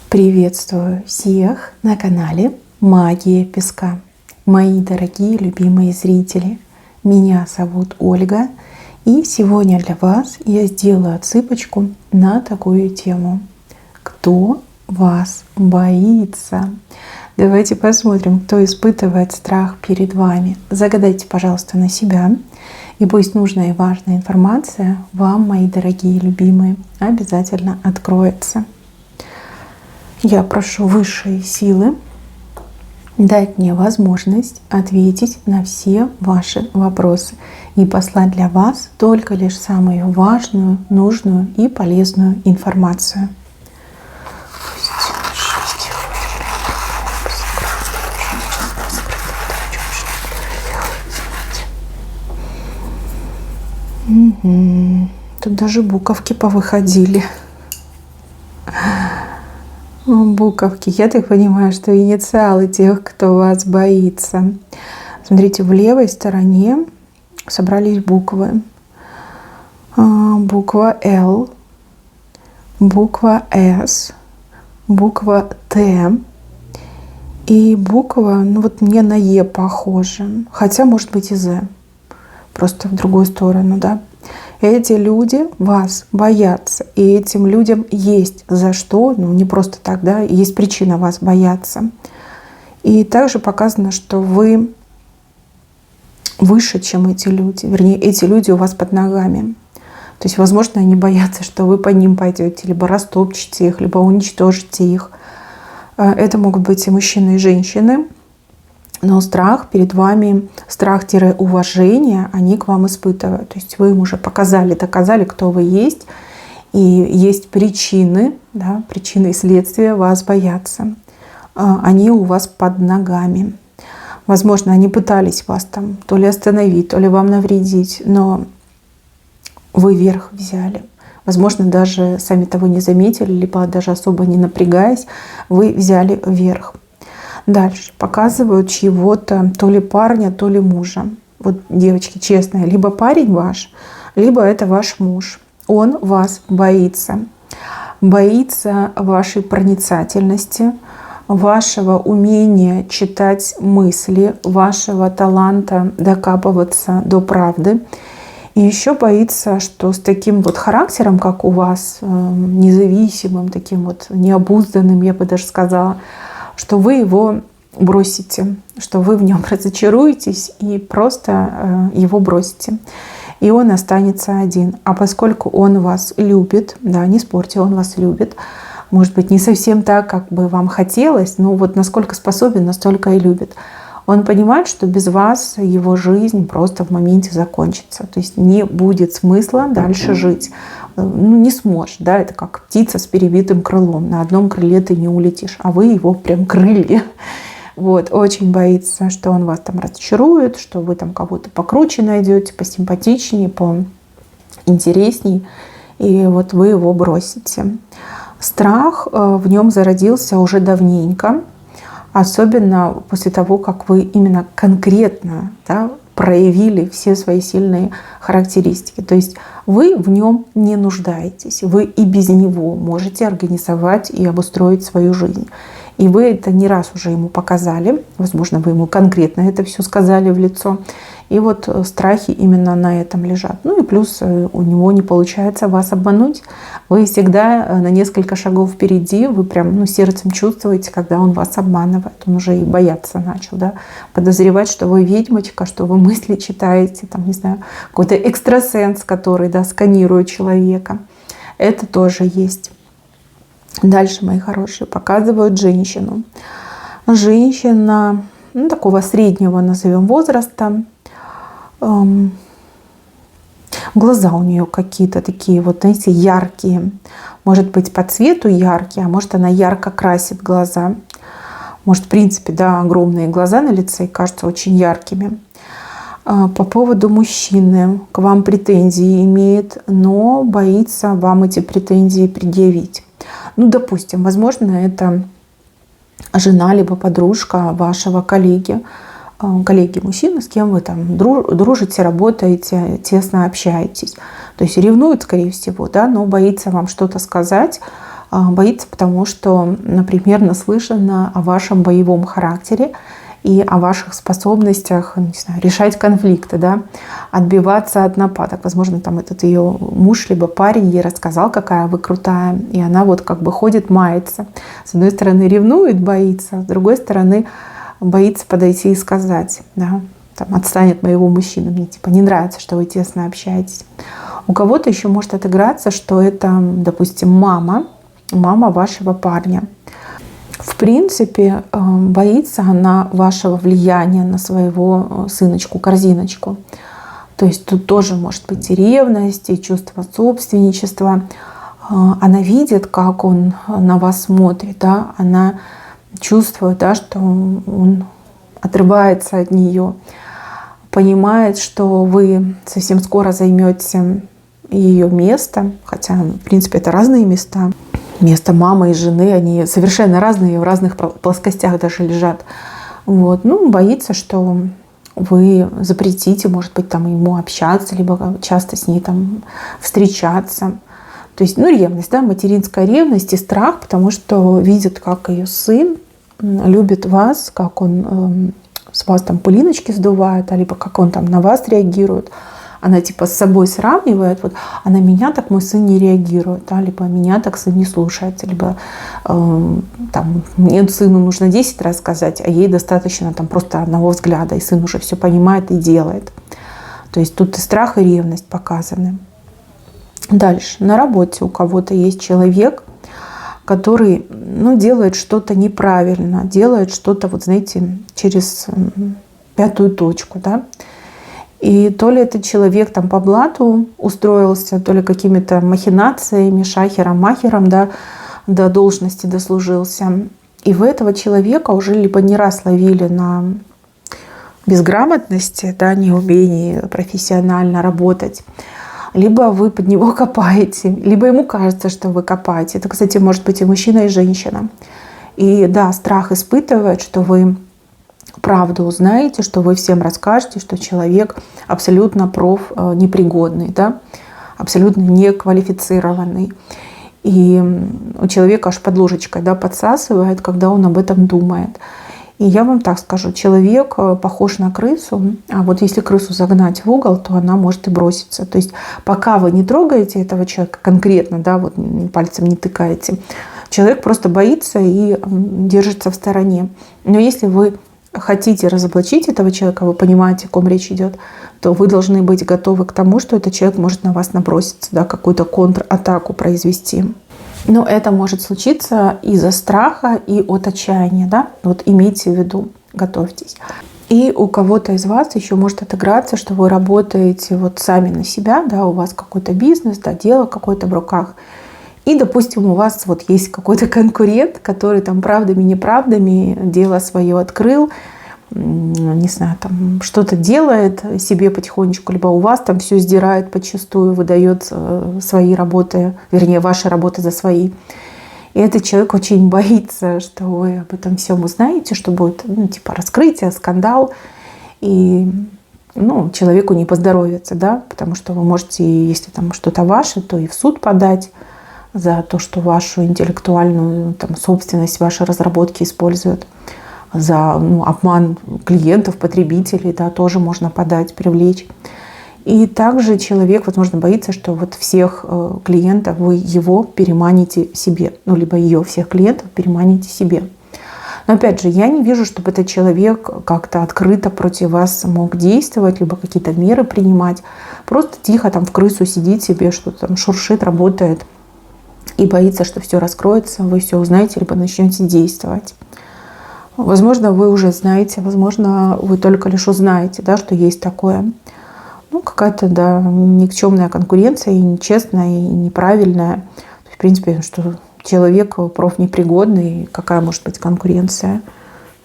Приветствую всех на канале Магия Песка. Мои дорогие любимые зрители, меня зовут Ольга, и сегодня для вас я сделаю отсыпочку на такую тему. Кто вас боится? Давайте посмотрим, кто испытывает страх перед вами. Загадайте, пожалуйста, на себя, и пусть нужная и важная информация вам, мои дорогие любимые, обязательно откроется. Я прошу высшие силы дать мне возможность ответить на все ваши вопросы и послать для вас только лишь самую важную, нужную и полезную информацию. Тут даже буковки повыходили. Буковки. Я так понимаю, что инициалы тех, кто вас боится. Смотрите, в левой стороне собрались буквы. Буква Л, буква С, буква Т и буква, ну вот мне на Е похоже, хотя может быть и З, просто в другую сторону, да. Эти люди вас боятся, и этим людям есть за что, ну не просто так, да, есть причина вас бояться. И также показано, что вы выше, чем эти люди, вернее, эти люди у вас под ногами. То есть, возможно, они боятся, что вы по ним пойдете, либо растопчете их, либо уничтожите их. Это могут быть и мужчины, и женщины. Но страх перед вами, страх-уважение они к вам испытывают. То есть вы им уже показали, доказали, кто вы есть. И есть причины, да, причины и следствия вас бояться. Они у вас под ногами. Возможно, они пытались вас там то ли остановить, то ли вам навредить, но вы верх взяли. Возможно, даже сами того не заметили, либо даже особо не напрягаясь, вы взяли верх. Дальше показывают чьего-то, то ли парня, то ли мужа. Вот, девочки, честно, либо парень ваш, либо это ваш муж. Он вас боится. Боится вашей проницательности, вашего умения читать мысли, вашего таланта докапываться до правды. И еще боится, что с таким вот характером, как у вас, независимым, таким вот необузданным, я бы даже сказала, что вы его бросите, что вы в нем разочаруетесь и просто его бросите. И он останется один. А поскольку он вас любит, да, не спорьте, он вас любит, может быть, не совсем так, как бы вам хотелось, но вот насколько способен, настолько и любит. Он понимает, что без вас его жизнь просто в моменте закончится. То есть не будет смысла дальше жить. Ну, не сможешь, да, это как птица с перебитым крылом. На одном крыле ты не улетишь, а вы его прям крылья. Вот, очень боится, что он вас там разочарует, что вы там кого-то покруче найдете, посимпатичнее, поинтересней, и вот вы его бросите. Страх в нем зародился уже давненько, особенно после того, как вы именно конкретно, да, проявили все свои сильные характеристики. То есть вы в нем не нуждаетесь, вы и без него можете организовать и обустроить свою жизнь. И вы это не раз уже ему показали, возможно, вы ему конкретно это все сказали в лицо. И вот страхи именно на этом лежат. Ну и плюс у него не получается вас обмануть. Вы всегда на несколько шагов впереди, вы прям сердцем чувствуете, когда он вас обманывает. Он уже и бояться начал, да? Подозревать, что вы ведьмочка, что вы мысли читаете, там, не знаю, какой-то экстрасенс, который, да, сканирует человека. Это тоже есть. Дальше, мои хорошие, показывают женщину. Женщина, ну, такого среднего, назовем, возраста. Глаза у нее какие-то такие, вот, знаете, яркие. Может быть, по цвету яркие, а может, она ярко красит глаза. Может, в принципе, да, огромные глаза на лице и кажутся очень яркими. По поводу мужчины, к вам претензии имеет, но боится вам эти претензии предъявить. Ну, допустим, возможно, это жена либо подружка вашего коллеги, коллеги-мужчины, с кем вы там дружите, работаете, тесно общаетесь. То есть ревнует, скорее всего, да, но боится вам что-то сказать, Боится, потому что, например, наслышана о вашем боевом характере и о ваших способностях, не знаю, решать конфликты, да, отбиваться от нападок. Возможно, там этот ее муж либо парень ей рассказал, какая вы крутая, и она вот как бы ходит, мается. С одной стороны ревнует, боится, с другой стороны боится подойти и сказать, да, там, отстанет моего мужчины, мне типа не нравится, что вы тесно общаетесь. У кого-то еще может отыграться, что это, допустим, мама вашего парня. В принципе, боится она вашего влияния на своего сыночку-корзиночку. То есть тут тоже может быть и ревность, и чувство собственничества. Она видит, как он на вас смотрит, да? Она чувствует, да, что он отрывается от нее, понимает, что вы совсем скоро займете ее место, хотя, в принципе, это разные места. Место мамы и жены, они совершенно разные, в разных плоскостях даже лежат. Вот. Ну, боится, что вы запретите, может быть, там ему общаться, либо часто с ней там встречаться. То есть, ну, ревность, да, материнская ревность и страх, потому что видит, как ее сын любит вас, как он с вас там пылиночки сдувает, либо как он там на вас реагирует. Она типа с собой сравнивает, вот, а на меня так мой сын не реагирует, да, либо меня так сын не слушается, либо там, мне сыну нужно 10 раз сказать, а ей достаточно там просто одного взгляда, и сын уже все понимает и делает. То есть тут и страх, и ревность показаны. Дальше. На работе у кого-то есть человек, который, ну, делает что-то неправильно, делает что-то, вот знаете, через пятую точку, да. И то ли этот человек там по блату устроился, то ли какими-то махинациями, шахером-махером, да, до должности дослужился. И вы этого человека уже либо не раз ловили на безграмотности, да, неумении профессионально работать, либо вы под него копаете, либо ему кажется, что вы копаете. Это, кстати, может быть и мужчина, и женщина. И да, страх испытывает, что вы правду узнаете, что вы всем расскажете, что человек абсолютно непригодный, да, абсолютно неквалифицированный. И у человека аж под ложечкой, да, подсасывает, когда он об этом думает. И я вам так скажу, человек похож на крысу, а вот если крысу загнать в угол, то она может и броситься. То есть пока вы не трогаете этого человека конкретно, да, вот пальцем не тыкаете, человек просто боится и держится в стороне. Но если вы хотите разоблачить этого человека, вы понимаете, о ком речь идет, то вы должны быть готовы к тому, что этот человек может на вас наброситься, да, какую-то контратаку произвести. Но это может случиться из-за страха и от отчаяния, да? Вот имейте в виду, готовьтесь. И у кого-то из вас еще может отыграться, что вы работаете вот сами на себя, да, у вас какой-то бизнес, да, дело какое-то в руках. И, допустим, у вас вот есть какой-то конкурент, который там правдами-неправдами дело свое открыл, не знаю, там что-то делает себе потихонечку, либо у вас там все сдирает подчистую, выдает свои работы, вернее, ваши работы за свои. И этот человек очень боится, что вы об этом всем узнаете, что будет, ну, типа раскрытие, скандал. И, ну, человеку не поздоровится, да, потому что вы можете, если там что-то ваше, то и в суд подать за то, что вашу интеллектуальную там собственность, ваши разработки используют, за обман клиентов, потребителей, да, тоже можно подать, привлечь. И также человек, возможно, боится, что вот всех клиентов вы его переманите себе, ну, либо ее, всех клиентов переманите себе. Но опять же, я не вижу, чтобы этот человек как-то открыто против вас мог действовать, либо какие-то меры принимать. Просто тихо там в крысу сидит себе, что-то там шуршит, работает и боится, что все раскроется, вы все узнаете, либо начнете действовать. Возможно, вы уже знаете, возможно, вы только лишь узнаете, да, что есть такое. Ну, какая-то, да, никчемная конкуренция, и нечестная, и неправильная. В принципе, что человек профнепригодный, какая может быть конкуренция?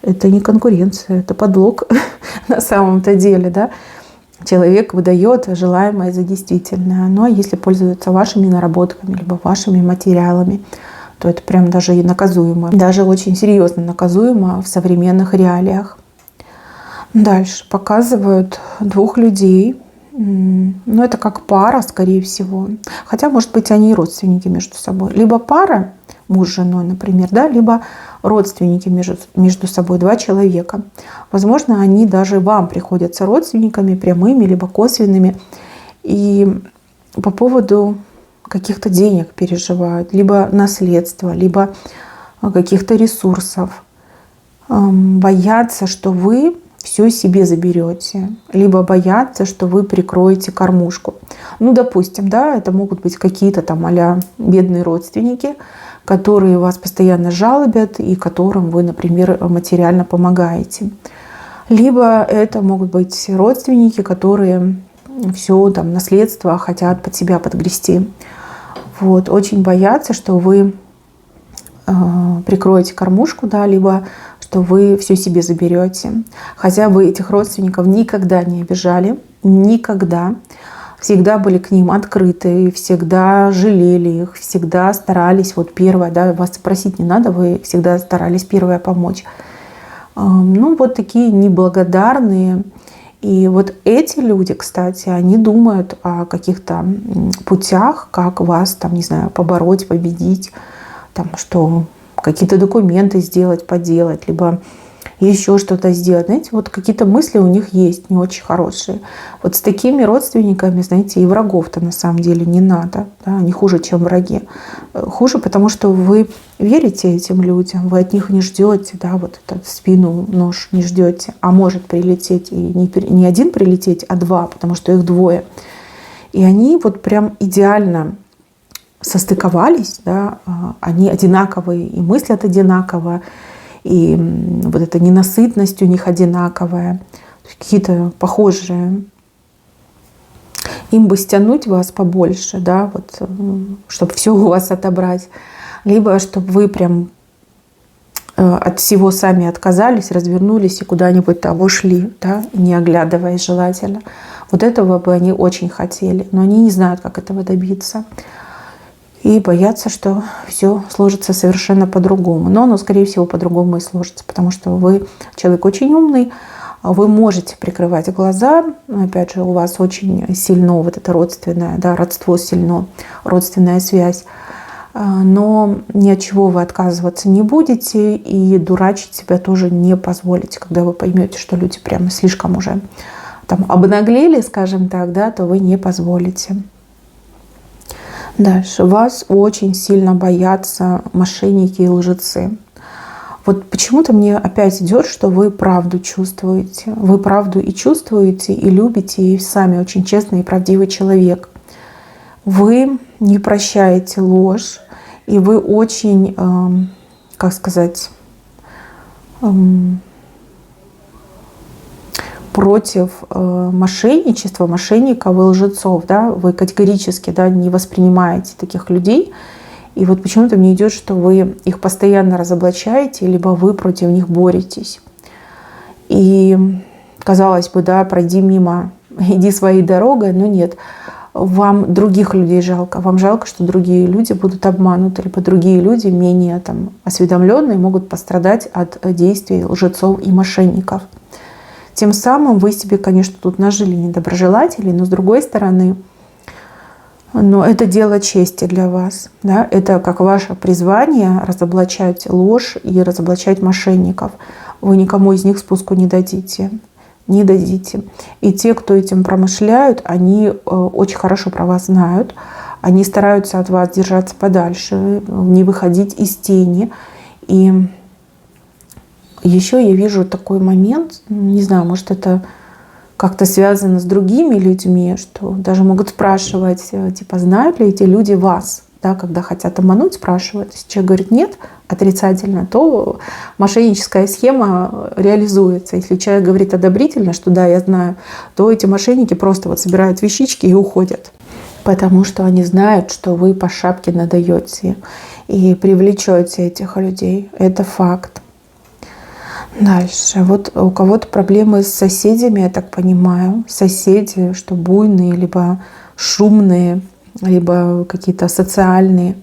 Это не конкуренция, это подлог на самом-то деле, да. Человек выдает желаемое за действительное. Но если пользуется вашими наработками, либо вашими материалами, то это прям даже и наказуемо. Даже очень серьезно наказуемо в современных реалиях. Дальше показывают двух людей. ну, это как пара, скорее всего. Хотя, может быть, они и родственники между собой. Либо пара, муж с женой, например, да, либо родственники между собой, два человека. Возможно, они даже вам приходятся родственниками, прямыми, либо косвенными. И по поводу каких-то денег переживают, либо наследства, либо каких-то ресурсов. Боятся, что вы все себе заберете, либо боятся, что вы прикроете кормушку. Ну, допустим, да, это могут быть какие-то там а-ля бедные родственники, которые вас постоянно жалобят и которым вы, например, материально помогаете. Либо это могут быть родственники, которые все там наследство хотят под себя подгрести. Вот. Очень боятся, что вы прикроете кормушку, да, либо что вы все себе заберете. Хотя вы этих родственников никогда не обижали, никогда. Всегда были к ним открыты, всегда жалели их, всегда старались, вот первое, да, вас просить не надо, вы всегда старались первое помочь. Ну, вот такие неблагодарные. И вот эти люди, кстати, они думают о каких-то путях, как вас, там, не знаю, побороть, победить, там, что какие-то документы сделать, поделать, либо еще что-то сделать. Знаете, вот какие-то мысли у них есть не очень хорошие. Вот с такими родственниками, знаете, и врагов-то на самом деле не надо. Да? Они хуже, чем враги. Хуже, потому что вы верите этим людям, вы от них не ждете, да, вот этот в спину нож не ждете, а может прилететь и не один прилететь, а два, потому что их двое. И они вот прям идеально состыковались, да, они одинаковые и мыслят одинаково, и вот эта ненасытность у них одинаковая, какие-то похожие. Им бы стянуть вас побольше, да, вот, чтобы все у вас отобрать, либо чтобы вы прям от всего сами отказались, развернулись и куда-нибудь там ушли, да, не оглядываясь желательно. Вот этого бы они очень хотели, но они не знают, как этого добиться. И боятся, что все сложится совершенно по-другому. Но оно, скорее всего, по-другому и сложится, потому что вы человек очень умный, вы можете прикрывать глаза. Опять же, у вас очень сильно вот это родственное, да, родство сильно, родственная связь. Но ни от чего вы отказываться не будете и дурачить себя тоже не позволите. Когда вы поймете, что люди прямо слишком уже там обнаглели, скажем так, да, то вы не позволите. Дальше. Вас очень сильно боятся мошенники и лжецы. Вот почему-то мне опять идет, что вы правду чувствуете. Вы правду и чувствуете, и любите, и сами очень честный и правдивый человек. Вы не прощаете ложь, и вы очень, как сказать, против мошенничества, мошенников и лжецов. Да? Вы категорически, да, не воспринимаете таких людей. И вот почему-то мне идет, что вы их постоянно разоблачаете, либо вы против них боретесь. И казалось бы, да, пройди мимо, иди своей дорогой, но нет. Вам других людей жалко. Вам жалко, что другие люди будут обмануты, либо другие люди, менее там осведомленные, могут пострадать от действий лжецов и мошенников. Тем самым вы себе, конечно, тут нажили недоброжелателей, но с другой стороны, но это дело чести для вас. Да? Это как ваше призвание разоблачать ложь и разоблачать мошенников. Вы никому из них спуску не дадите. Не дадите. И те, кто этим промышляют, они очень хорошо про вас знают. Они стараются от вас держаться подальше, не выходить из тени. И еще я вижу такой момент, не знаю, может, это как-то связано с другими людьми, что даже могут спрашивать, типа, знают ли эти люди вас, да, когда хотят обмануть, спрашивают. Если человек говорит нет, отрицательно, то мошенническая схема реализуется. Если человек говорит одобрительно, что да, я знаю, то эти мошенники просто вот собирают вещички и уходят. Потому что они знают, что вы по шапке надаете и привлечете этих людей. Это факт. Дальше. Вот у кого-то проблемы с соседями, я так понимаю. Соседи, что буйные, либо шумные, либо какие-то социальные.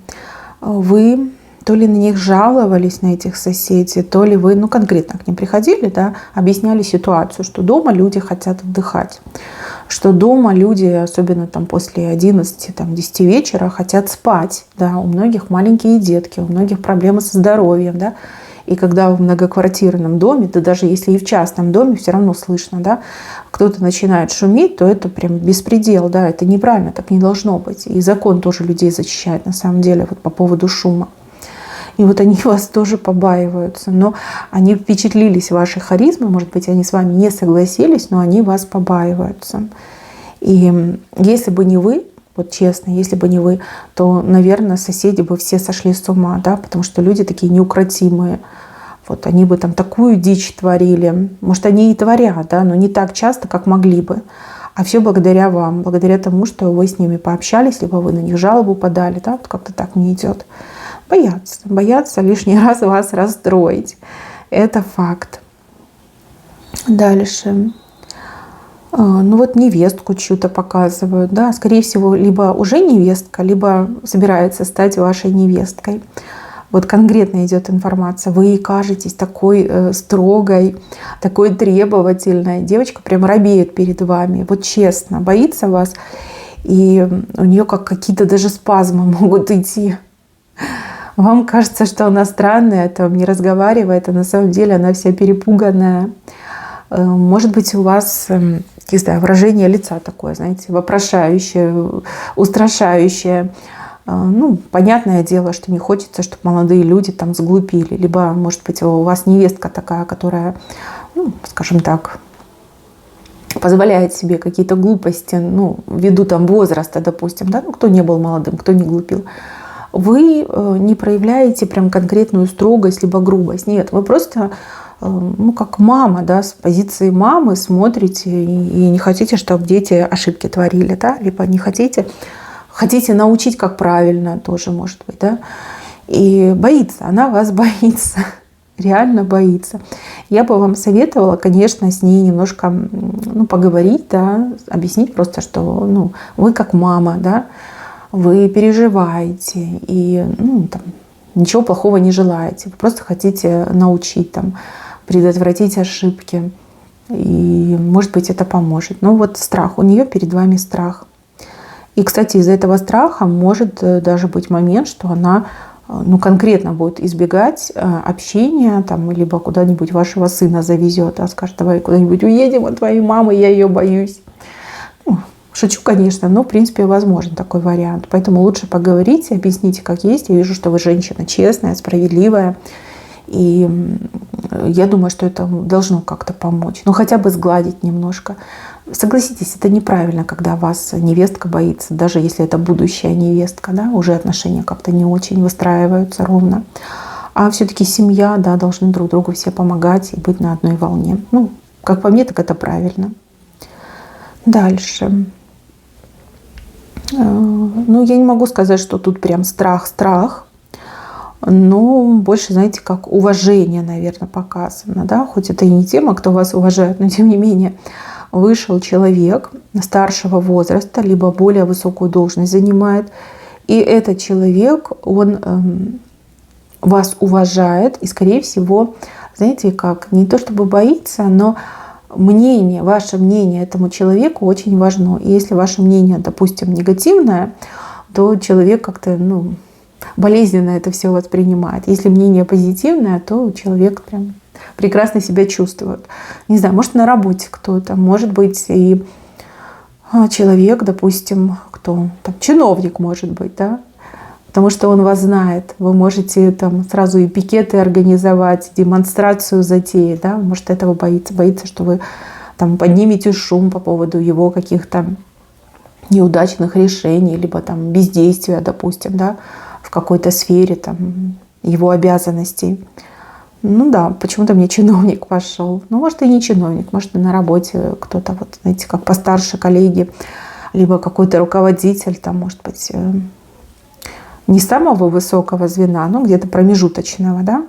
Вы то ли на них жаловались, на этих соседей, то ли вы, конкретно к ним приходили, да, объясняли ситуацию, что дома люди хотят отдыхать. что дома люди, особенно там после 11-10 вечера, хотят спать. Да? У многих маленькие детки, у многих проблемы со здоровьем. Да? И когда в многоквартирном доме, да даже если и в частном доме, все равно слышно, да, кто-то начинает шуметь, то это прям беспредел, да, это неправильно, так не должно быть. И закон тоже людей защищает на самом деле вот по поводу шума. И вот они вас тоже побаиваются, но они впечатлились вашей харизмой, может быть, они с вами не согласились, но они вас побаиваются. И если бы не вы, вот честно, если бы не вы, то, наверное, соседи бы все сошли с ума, да, потому что люди такие неукротимые. Вот они бы там такую дичь творили. Может, они и творят, да, но не так часто, как могли бы. А все благодаря вам, благодаря тому, что вы с ними пообщались, либо вы на них жалобу подали, да, вот как-то так не идет. Боятся лишний раз вас расстроить. Это факт. Дальше. Ну вот невестку чью-то показывают, да, скорее всего, либо уже невестка, либо собирается стать вашей невесткой. Вот конкретно идет информация. Вы кажетесь такой строгой, такой требовательной. Девочка прям робеет перед вами. Вот честно, боится вас. И у нее как какие-то даже спазмы могут идти. Вам кажется, что она странная, там не разговаривает, а на самом деле она вся перепуганная. Может быть, у вас, не знаю, выражение лица такое, знаете, вопрошающее, устрашающее. Ну, понятное дело, что не хочется, чтобы молодые люди там сглупили. Либо, может быть, у вас невестка такая, которая, ну, скажем так, позволяет себе какие-то глупости, ну, ввиду там возраста, допустим, да, ну, кто не был молодым, кто не глупил. Вы не проявляете прям конкретную строгость, либо грубость. Нет, вы просто, ну, как мама, да, с позиции мамы смотрите и не хотите, чтобы дети ошибки творили, да, либо не хотите научить, как правильно, тоже может быть, да. И боится, она вас боится, реально боится. Я бы вам советовала, конечно, с ней немножко, ну, поговорить, да, объяснить просто, что, ну, вы как мама, да, вы переживаете и, ну, там, ничего плохого не желаете. Вы просто хотите научить, там, предотвратить ошибки. И, может быть, это поможет. Но вот страх, у нее перед вами страх. И, кстати, из-за этого страха может даже быть момент, что она, ну, конкретно будет избегать общения, там, либо куда-нибудь вашего сына завезет, а скажет: давай куда-нибудь уедем от твоей мамы, я ее боюсь. Ну, шучу, конечно, но, в принципе, возможен такой вариант. Поэтому лучше поговорите, объясните, как есть. Я вижу, что вы женщина честная, справедливая. И я думаю, что это должно как-то помочь. Ну, хотя бы сгладить немножко. Согласитесь, это неправильно, когда вас невестка боится, даже если это будущая невестка, да, уже отношения как-то не очень выстраиваются ровно. А все-таки семья, да, должны друг другу все помогать и быть на одной волне. Ну, как по мне, так это правильно. Дальше. Ну, я не могу сказать, что тут прям страх, но больше, знаете, как уважение, наверное, показано, да, хоть это и не тема, кто вас уважает, но тем не менее. Вышел человек старшего возраста, либо более высокую должность занимает, и этот человек, он вас уважает и, скорее всего, знаете, как, не то чтобы боится, но мнение, ваше мнение этому человеку очень важно. И если ваше мнение, допустим, негативное, то человек как-то, ну, болезненно это все воспринимает. Если мнение позитивное, то человек прям прекрасно себя чувствует. Не знаю, может, на работе кто-то, может быть, и человек, допустим, кто там, чиновник, может быть, да, потому что он вас знает. Вы можете там сразу и пикеты организовать, демонстрацию затеять, да, может, этого боится, что вы там поднимете шум по поводу его каких-то неудачных решений, либо там бездействия, допустим, да, в какой-то сфере там его обязанностей. Ну да, почему-то мне чиновник пошел. Ну, может, и не чиновник, может, и на работе кто-то, вот, знаете, как постарше коллеги, либо какой-то руководитель, там, может быть, не самого высокого звена, но где-то промежуточного, да.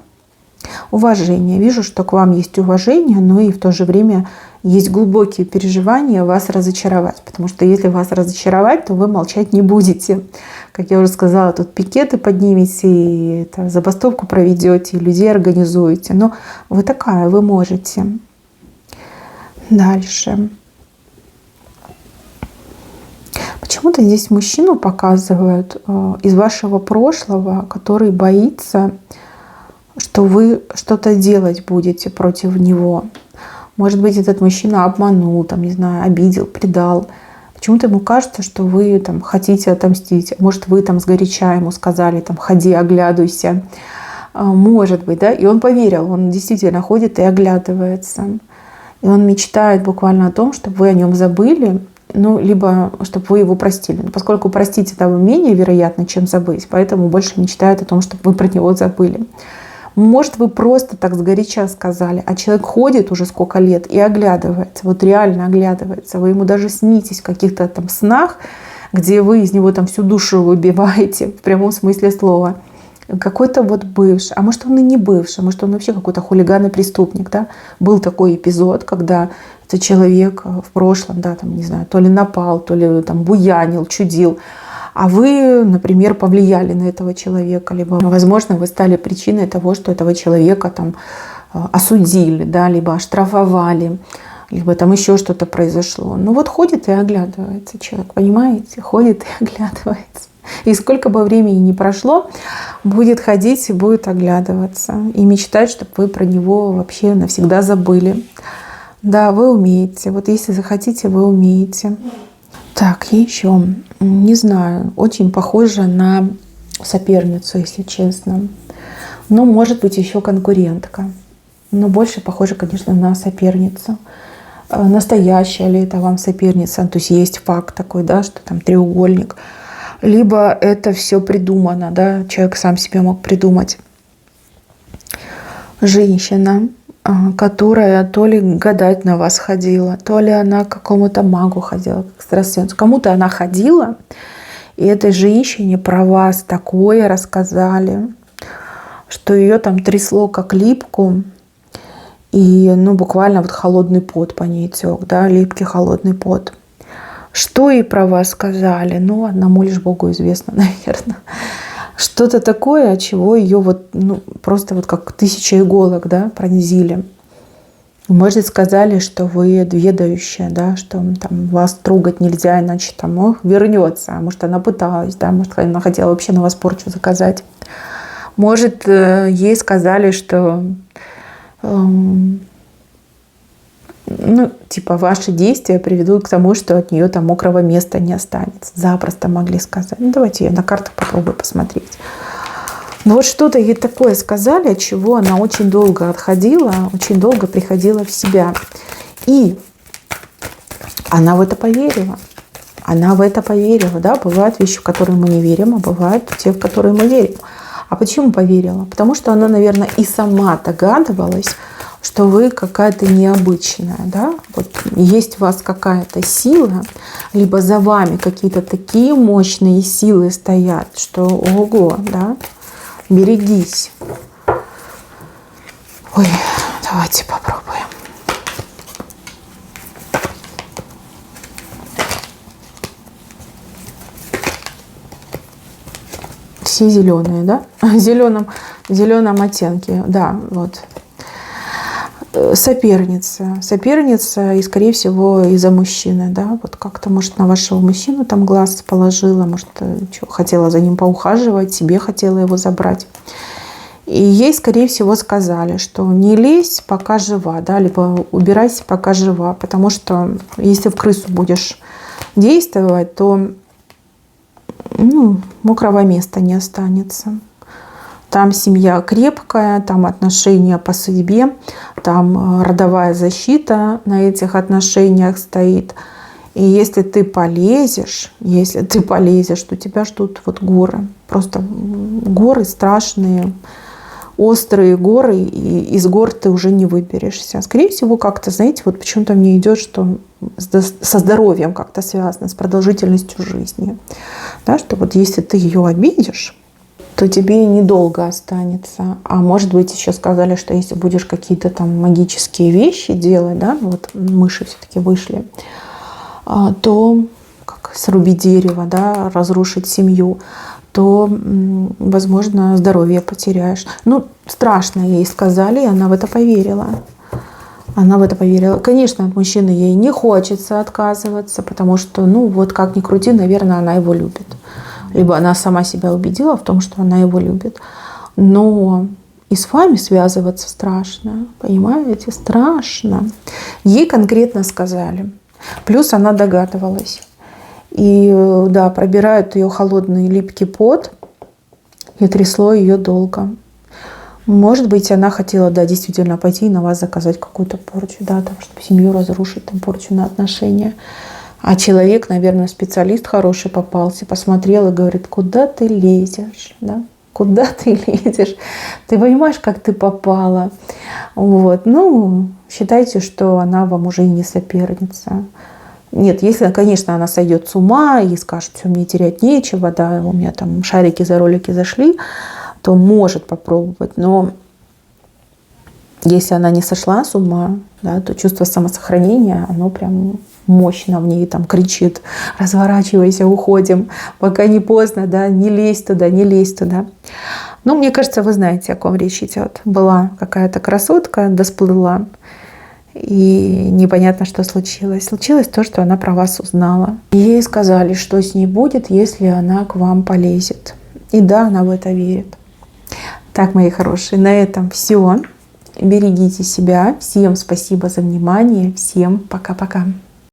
Уважение. Вижу, что к вам есть уважение, но и в то же время есть глубокие переживания вас разочаровать. Потому что если вас разочаровать, то вы молчать не будете. Как я уже сказала, тут пикеты поднимете, и забастовку проведете, и людей организуете. Но вы такая, вы можете. Дальше. Почему-то здесь мужчину показывают из вашего прошлого, который боится, что вы что-то делать будете против него. Может быть, этот мужчина обманул, там, не знаю, обидел, предал. Почему-то ему кажется, что вы там хотите отомстить. Может, вы там сгоряча ему сказали, там, ходи, оглядывайся. Может быть, да? И он поверил, он действительно ходит и оглядывается. И он мечтает буквально о том, чтобы вы о нем забыли, ну, либо чтобы вы его простили. Но поскольку простить это менее вероятно, чем забыть, поэтому больше мечтает о том, чтобы вы про него забыли. Может, вы просто так сгоряча сказали, а человек ходит уже сколько лет и оглядывается, вот реально оглядывается. Вы ему даже снитесь в каких-то там снах, где вы из него там всю душу выбиваете, в прямом смысле слова. Какой-то вот бывший, а может он и не бывший, может он вообще какой-то хулиган и преступник, да? Был такой эпизод, когда этот человек в прошлом, да, там, не знаю, то ли напал, то ли там буянил, чудил, а вы, например, повлияли на этого человека, либо, возможно, вы стали причиной того, что этого человека там осудили, да, либо оштрафовали, либо там еще что-то произошло. Ну вот ходит и оглядывается человек, понимаете? Ходит и оглядывается. И сколько бы времени ни прошло, будет ходить и будет оглядываться. И мечтать, чтобы вы про него вообще навсегда забыли. Да, вы умеете. Вот если захотите, вы умеете. Так, еще, не знаю, очень похоже на соперницу, если честно. Но может быть еще конкурентка. Но больше похоже, конечно, на соперницу. Настоящая ли это вам соперница? То есть есть факт такой, да, что там треугольник. Либо это все придумано, да, человек сам себе мог придумать. Женщина, которая то ли гадать на вас ходила, то ли она к какому-то магу ходила, к экстрасенсу. Кому-то она ходила, и этой женщине про вас такое рассказали, что ее там трясло как липку, и ну, буквально вот холодный пот по ней тек, да, липкий холодный пот. Что ей про вас сказали? Ну, одному лишь Богу известно, наверное. Что-то такое, от чего ее вот, ну, просто вот как 1000 иголок, да, пронзили. Может, сказали, что вы ведающая, да, что там вас трогать нельзя, иначе там вернется. А может, она пыталась, да, может, она хотела вообще на вас порчу заказать. Может, ей сказали, что ну, типа, ваши действия приведут к тому, что от нее там мокрого места не останется. Запросто могли сказать. Ну, давайте я на картах попробую посмотреть. Но вот что-то ей такое сказали, от чего она очень долго отходила, очень долго приходила в себя. И она в это поверила. Она в это поверила, да. Бывают вещи, в которые мы не верим, а бывают те, в которые мы верим. А почему поверила? Потому что она, наверное, и сама догадывалась, что вы какая-то необычная, да? Вот есть у вас какая-то сила, либо за вами какие-то такие мощные силы стоят, что ого, да? Берегись. Ой, давайте попробуем. Все зеленые, да? В зеленом оттенке, да, вот. Соперница, и, скорее всего, из-за мужчины, да, вот как-то, может, на вашего мужчину там глаз положила, может, хотела за ним поухаживать, себе хотела его забрать. И ей, скорее всего, сказали, что не лезь, пока жива, да, либо убирайся, пока жива, потому что если в крысу будешь действовать, то мокрого места не останется. Там семья крепкая, там отношения по судьбе, там родовая защита на этих отношениях стоит. И если ты полезешь, то тебя ждут вот горы. Просто горы страшные, острые горы, и из гор ты уже не выберешься. Скорее всего, как-то, знаете, вот почему-то мне идет, что со здоровьем как-то связано, с продолжительностью жизни. Да, что вот если ты ее обидишь, то тебе недолго останется. А может быть, еще сказали, что если будешь какие-то там магические вещи делать, да, вот мыши все-таки вышли, то как срубить дерево, да, разрушить семью, то, возможно, здоровье потеряешь. Ну, страшно ей сказали, и она в это поверила. Она в это поверила. Конечно, от мужчины ей не хочется отказываться, потому что, ну, вот как ни крути, наверное, она его любит. Либо она сама себя убедила в том, что она его любит. Но и с вами связываться страшно, понимаете? Страшно. Ей конкретно сказали. Плюс она догадывалась. И да, пробирает ее холодный липкий пот, и трясло ее долго. Может быть, она хотела, да, действительно пойти и на вас заказать какую-то порчу, да, там, чтобы семью разрушить, там, порчу на отношения. А человек, наверное, специалист хороший попался, посмотрел и говорит: куда ты лезешь, да? Куда ты лезешь? Ты понимаешь, как ты попала? Вот. Ну, считайте, что она вам уже и не соперница. Нет, если, конечно, она сойдет с ума и скажет: все, мне терять нечего, да, у меня там шарики за ролики зашли, то может попробовать. Но если она не сошла с ума, да, то чувство самосохранения, оно прям мощно в ней там кричит: разворачивайся, уходим, пока не поздно, да, не лезь туда, не лезь туда. Ну, мне кажется, вы знаете, о ком речь идет. Была какая-то красотка, досплыла, и непонятно, что случилось. Случилось то, что она про вас узнала. Ей сказали, что с ней будет, если она к вам полезет. И да, она в это верит. Так, мои хорошие, на этом все. Берегите себя. Всем спасибо за внимание. Всем пока-пока.